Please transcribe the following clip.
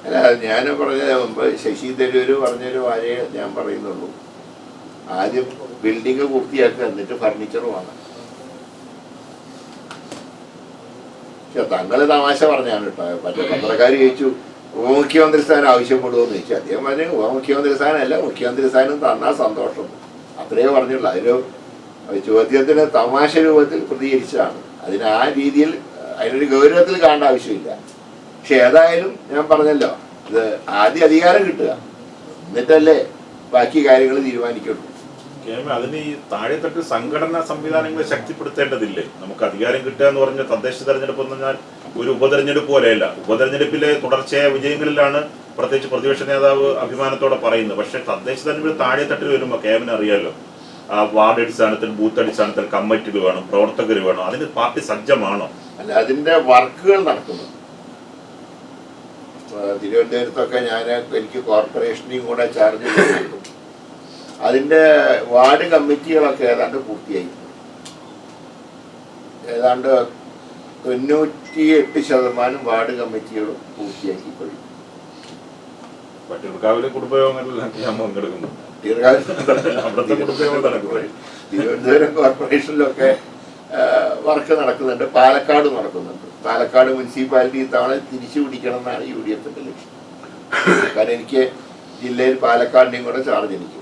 അല്ല, ഞാൻ പറഞ്ഞ മുമ്പ് ശശി തരൂര് പറഞ്ഞൊരു വാചയെ ഞാൻ പറയുന്നുള്ളൂ. ആദ്യം ബിൽഡിങ് പൂർത്തിയാക്കുക, എന്നിട്ട് ഫർണിച്ചർ വാങ്ങാം. പക്ഷെ തങ്ങള് തമാശ പറഞ്ഞാണ് കേട്ടോ. മറ്റേ പത്രക്കാർ ചോദിച്ചു ഉപമുഖ്യമന്ത്രി സ്ഥാനം ആവശ്യപ്പെടുമെന്ന് ചോദിച്ചു. അദ്ദേഹം പറഞ്ഞു ഉപമുഖ്യമന്ത്രി സ്ഥാനമല്ല, മുഖ്യമന്ത്രി സ്ഥാനം തന്നാൽ സന്തോഷം, അത്രയേ പറഞ്ഞുള്ളൂ. അതിന് ചോദ്യത്തിന് തമാശ രൂപത്തിൽ പ്രതികരിച്ചതാണ്. അതിന് ആ രീതിയിൽ അതിനൊരു ഗൗരവത്തിൽ കാണേണ്ട ആവശ്യമില്ല. പക്ഷെ ഏതായാലും ഞാൻ പറഞ്ഞല്ലോ, ഇത് ആദ്യം അധികാരം കിട്ടുക, എന്നിട്ടല്ലേ ബാക്കി കാര്യങ്ങൾ തീരുമാനിക്കുള്ളൂ. അതിന് ഈ താഴെത്തട്ട് സംഘടനാ സംവിധാനങ്ങളെ ശക്തിപ്പെടുത്തേണ്ടതില്ലേ? നമുക്ക് അധികാരം കിട്ടുക എന്ന് പറഞ്ഞ തദ്ദേശ തെരഞ്ഞെടുപ്പ് എന്ന് പറഞ്ഞാൽ ഒരു ഉപതെരഞ്ഞെടുപ്പ് പോലെയല്ല. ഉപതെരഞ്ഞെടുപ്പിലെ തുടർച്ചയായ വിജയങ്ങളിലാണ് പ്രത്യേകിച്ച് പ്രതിപക്ഷ നേതാവ് അഭിമാനത്തോടെ പറയുന്നത്. പക്ഷെ തദ്ദേശ തെരഞ്ഞെടുപ്പ് താഴെത്തട്ടിൽ വരുമ്പോൾ കേവന് അറിയാലോ, വാർഡ് അടിസ്ഥാനത്തിൽ ബൂത്ത് അടിസ്ഥാനത്തിൽ കമ്മിറ്റികൾ വേണം, പ്രവർത്തകർ വേണം. അതിന് പാർട്ടി സജ്ജമാണോ? അല്ല, അതിന്റെ വർക്കുകൾ നടക്കുന്നു. തിരുവനന്തപുരത്തൊക്കെ എനിക്ക് കോർപ്പറേഷനെയും കൂടെ ചാർജ് ചെയ്തിട്ടുണ്ട്. അതിന്റെ വാർഡ് കമ്മിറ്റികളൊക്കെ ഏതാണ്ട് പൂർത്തിയായി. ഏതാണ്ട് 98% വാർഡ് കമ്മിറ്റികളും പൂർത്തിയാക്കി കഴിഞ്ഞു. പട്ടിയൂർക്കാവിലെ കുടുംബയോഗങ്ങളിലെല്ലാം ഞാൻ പങ്കെടുക്കുന്നു. തിരുവനന്തപുരം കോർപ്പറേഷനിലൊക്കെ വർക്ക് നടക്കുന്നുണ്ട്. പാലക്കാട് നടക്കുന്നുണ്ട്. പാലക്കാട് മുനിസിപ്പാലിറ്റി ഇത്തവണ തിരിച്ചു പിടിക്കണം എന്നാണ് UDF ലക്ഷ്യം. കാരണം എനിക്ക് ജില്ലയിൽ പാലക്കാടിനെയും കൂടെ ചാർജ് എനിക്ക്